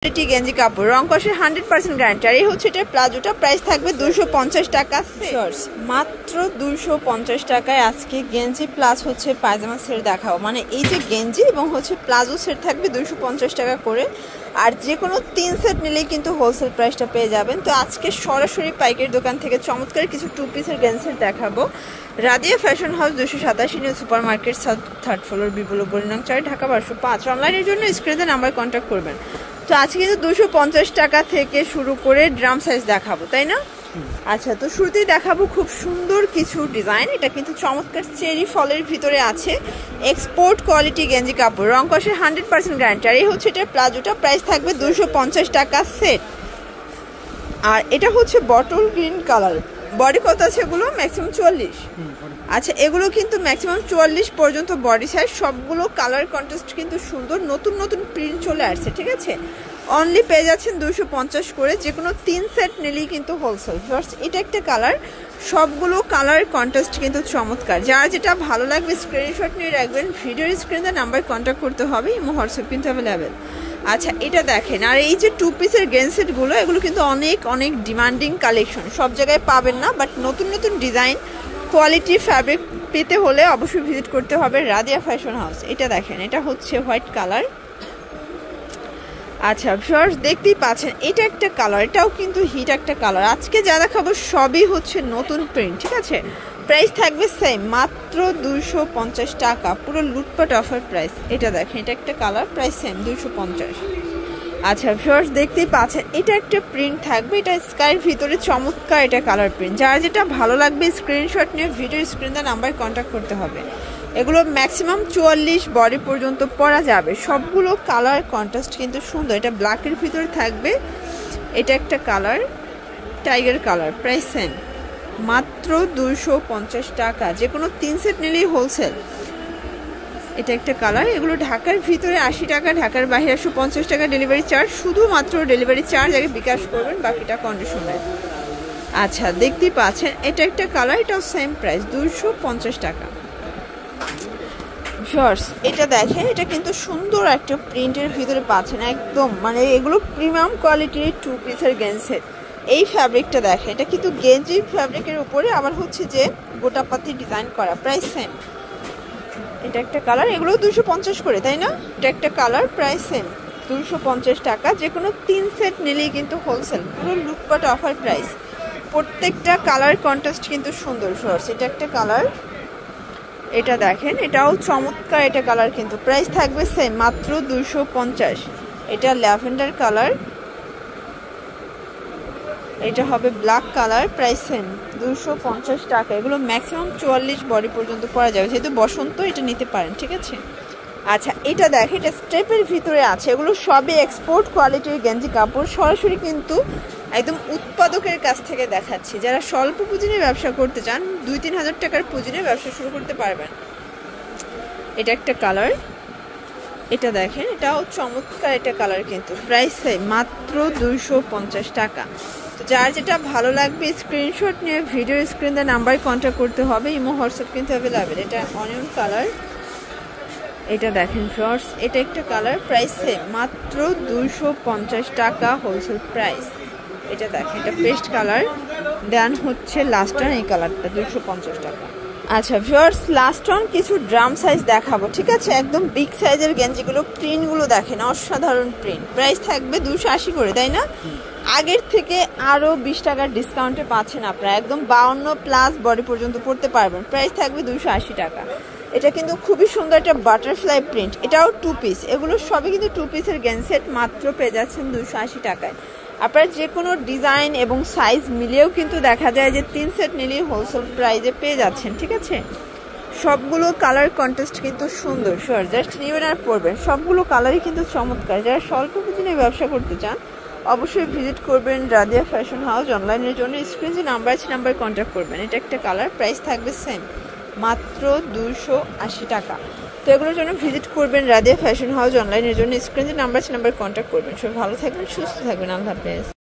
Quality গেঞ্জি কাপড় রং কষের 100% guarantee. আর এই হচ্ছে এটা প্লাজোটা, প্রাইস থাকবে 250 টাকা। মাত্র 250 টাকায় আজকে গেঞ্জি প্লাস হচ্ছে পায়জামা সেট দেখাও। মানে এই যে গেঞ্জি এবং হচ্ছে প্লাজো সেট থাকবে 250 টাকা করে। আর যে কোনো 3 সেট নিলেই কিন্তু হোলসেল প্রাইসটা পেয়ে যাবেন। তো আজকে সরাসরি পাইকারি দোকান থেকে চমৎকার কিছু 2 পিসের গেঞ্জি সেট দেখাবো। Radiya fashion house 287 new super market, 3rd floor, Bipul বরিনাং 4, ঢাকা 1205। অনলাইনের জন্য স্ক্রিনে নাম্বার কন্ট্যাক্ট করবেন। তো আজকে কিন্তু 250 টাকা থেকে শুরু করে ড্রাম সাইজ দেখাবো, তাই না? আচ্ছা, তো শুরুতেই দেখাবো খুব সুন্দর কিছু ডিজাইন। এটা কিন্তু চমৎকার চেরি ফলের ভিতরে আছে, এক্সপোর্ট কোয়ালিটি গেঞ্জি কাপড়, রং কষের 100% গ্যারান্টি। আর এই হচ্ছে এটার প্লাজোটা, প্রাইস থাকবে 250 টাকা সেট। আর এটা হচ্ছে বটল গ্রিন কালার। বডি কত আছে এগুলো? ম্যাক্সিমাম 44। আচ্ছা, এগুলো কিন্তু ম্যাক্সিমাম 44 পর্যন্ত বডি সাইজ। সবগুলো কালার কন্ট্রাস্ট কিন্তু সুন্দর, নতুন নতুন প্রিন্ট চলে আসছে, ঠিক আছে? অনলি পেয়ে যাচ্ছেন 250 করে। যে কোনো 3 সেট নিলেই কিন্তু হোলসেল। ফার্স্ট এটা একটা কালার, সবগুলো কালার কন্ট্রাস্ট কিন্তু চমৎকার। যার যেটা ভালো লাগবে স্ক্রিনশট নিয়ে রাখবেন, ভিডিওর স্ক্রিনে নাম্বার কন্ট্যাক্ট করতে হবে, ইমো হোয়াটসঅ্যাপ কিন্তু অ্যাভেলেবেল। আচ্ছা, এটা দেখেন। আর এই যে 2 পিসের গেঞ্জি সেটগুলো, এগুলো কিন্তু অনেক অনেক ডিমান্ডিং কালেকশন, সব জায়গায় পাবেন না। বাট নতুন নতুন ডিজাইন, কোয়ালিটি, ফ্যাব্রিক পেতে হলে অবশ্যই ভিজিট করতে হবে রাদিয়া ফ্যাশন হাউস। এটা দেখেন, এটা হচ্ছে হোয়াইট কালার। আচ্ছা ভিউয়ার্স, দেখতেই পাচ্ছেন এটা একটা কালার, এটাও কিন্তু হিট একটা কালার। আজকে যা দেখাবো সবই হচ্ছে নতুন প্রিন্ট, ঠিক আছে? প্রাইস থাকবে সেম, মাত্র 250 টাকা, পুরো লুটপাট অফার প্রাইস। এটা দেখেন, এটা একটা কালার, প্রাইস সেম 250। আচ্ছা ভিউয়ার্স, দেখতেই পাচ্ছেন এটা একটা প্রিন্ট থাকবে, এটা স্কাইয়ের ভিতরে চমৎকার এটা কালার প্রিন্ট। যার যেটা ভালো লাগবে স্ক্রিনশট নিয়ে ভিডিওর স্ক্রিনে নাম্বার কন্ট্যাক্ট করতে হবে। এগুলো ম্যাক্সিমাম 44 বডি পর্যন্ত পরা যাবে। সবগুলো কালার কন্ট্রাস্ট কিন্তু সুন্দর। এটা ব্ল্যাকের ভিতরে থাকবে, এটা একটা colour tiger colour, price same মাত্র 250 টাকা। যে কোনো 3 সেট নিলেই হোলসেল। এটা একটা কালার, এগুলো ঢাকার ভিতরে 80 টাকা, ঢাকার বাইরে 150 টাকা ডেলিভারি চার্জ। শুধুমাত্র ডেলিভারি চার্জ আগে বিকাশ করবেন, বাকিটা কন্ডিশনে। আচ্ছা, দেখতেই পাচ্ছেন এটা একটা কালার, এটাও সেম প্রাইস 250 টাকা। শর্টস এটা দেখেন, এটা কিন্তু সুন্দর একটা প্রিন্টের ভিতরে পাচ্ছেন একদম। মানে এগুলো প্রিমিয়াম কোয়ালিটির 2 পিসের গেঞ্জি সেট। এই ফ্যাব্রিকটা দেখেন, এটা কিন্তু গেঞ্জি ফ্যাব্রিকের উপরে আবার হচ্ছে যে গোটাপাতি ডিজাইন করা, প্রাইস সেম। এটা একটা কালার, এগুলো 250 করে, তাই না? এটা একটা কালার, প্রাইস সেম 250 টাকা। যে কোনো 3 সেট নিলেই কিন্তু হোলসেল, পুরো লুটপাট অফার প্রাইস। প্রত্যেকটা কালার কন্ট্রাস্ট কিন্তু সুন্দর। শর্টস এটা একটা কালার, এটা দেখেন, এটাও চমৎকার এটা কালার, কিন্তু প্রাইস থাকবে সেম মাত্র 250। এটা ল্যাভেন্ডার কালার, এটা হবে ব্ল্যাক কালার, প্রাইস সেম 250 টাকা। এগুলো ম্যাক্সিমাম 44 বডি পর্যন্ত পরা যাবে, যেহেতু বসন্ত এটা নিতে পারেন, ঠিক আছে? আচ্ছা, এটা দেখেন, এটা স্টেপের ভিতরে আছে। এগুলো সবই এক্সপোর্ট কোয়ালিটির গেঞ্জি কাপড়, সরাসরি কিন্তু একদম উৎপাদকের কাছ থেকে দেখাচ্ছি। যারা স্বল্প পুঁজি নিয়ে ব্যবসা করতে চান, 2-3 হাজার টাকার পুঁজি নিয়ে ব্যবসা শুরু করতে পারবেন। এটা একটা কালার, এটা দেখেন, এটাও চমৎকার এটা কালার, কিন্তু প্রাইস মাত্র 250 টাকা। তো যার যেটা ভালো লাগবে স্ক্রিনশট নিয়ে ভিডিওর স্ক্রিনে নাম্বার কন্ট্যাক্ট করতে হবে, ইমো হোয়াটসঅ্যাপ কিন্তু অ্যাভেলেবেল। এটা অনিয়ন কালার, এটা দেখেন শর্টস, এটা একটা কালার, প্রাইস সেম মাত্র 250 টাকা হোলসেল প্রাইস। এটা দেখেন, এটা পেস্ট কালার, দেন হচ্ছে লাস্ট অন এই কালারটা 250 টাকা। আচ্ছা ভিউয়ার্স, লাস্ট অন কিছু ড্রাম সাইজ দেখাবো, ঠিক আছে? একদম বিগ সাইজের গেঞ্জিগুলো, প্রিন্টগুলো দেখেন, অসাধারণ প্রিন্ট। প্রাইস থাকবে 280 করে, তাই না? আগের থেকে আরও 20 টাকার ডিসকাউন্টে পাচ্ছেন আপনারা। একদম 52 প্লাস বডি পর্যন্ত পড়তে পারবেন। প্রাইস থাকবে 280 টাকা। এটা কিন্তু খুবই সুন্দর একটা বাটারফ্লাই প্রিন্ট, এটাও 2 পিস। এগুলো সবই কিন্তু 2 পিসের গেঞ্জি সেট, মাত্র পেয়ে যাচ্ছেন 280 টাকায়। আপনার যে কোনো ডিজাইন এবং সাইজ মিলিয়েও কিন্তু দেখা যায় যে 3 সেট নিলেই হোলসেল প্রাইজে পেয়ে যাচ্ছেন, ঠিক আছে? সবগুলো কালার কন্টেস্ট কিন্তু সুন্দর। শিওর, জাস্ট নেবেন আর পরবেন। সবগুলো কালারই কিন্তু চমৎকার। যারা স্বল্প পুঁজি নিয়ে ব্যবসা করতে চান, অবশ্যই ভিজিট করবেন রাদিয়া ফ্যাশন হাউস। অনলাইনের জন্য স্ক্রিনে নাম্বার আছে, নাম্বার কন্ট্যাক্ট করবেন। এটা একটা কালার, প্রাইস থাকবে সেম মাত্র 280 টাকা। তো এগুলোর জন্য ভিজিট করবেন রাদিয়া ফ্যাশন হাউস। অনলাইনের জন্য স্ক্রিনে নাম্বার আছে, নাম্বার কন্ট্যাক্ট করবেন। সবাই ভালো থাকবেন, সুস্থ থাকবেন, আল্লাহ হাফেজ।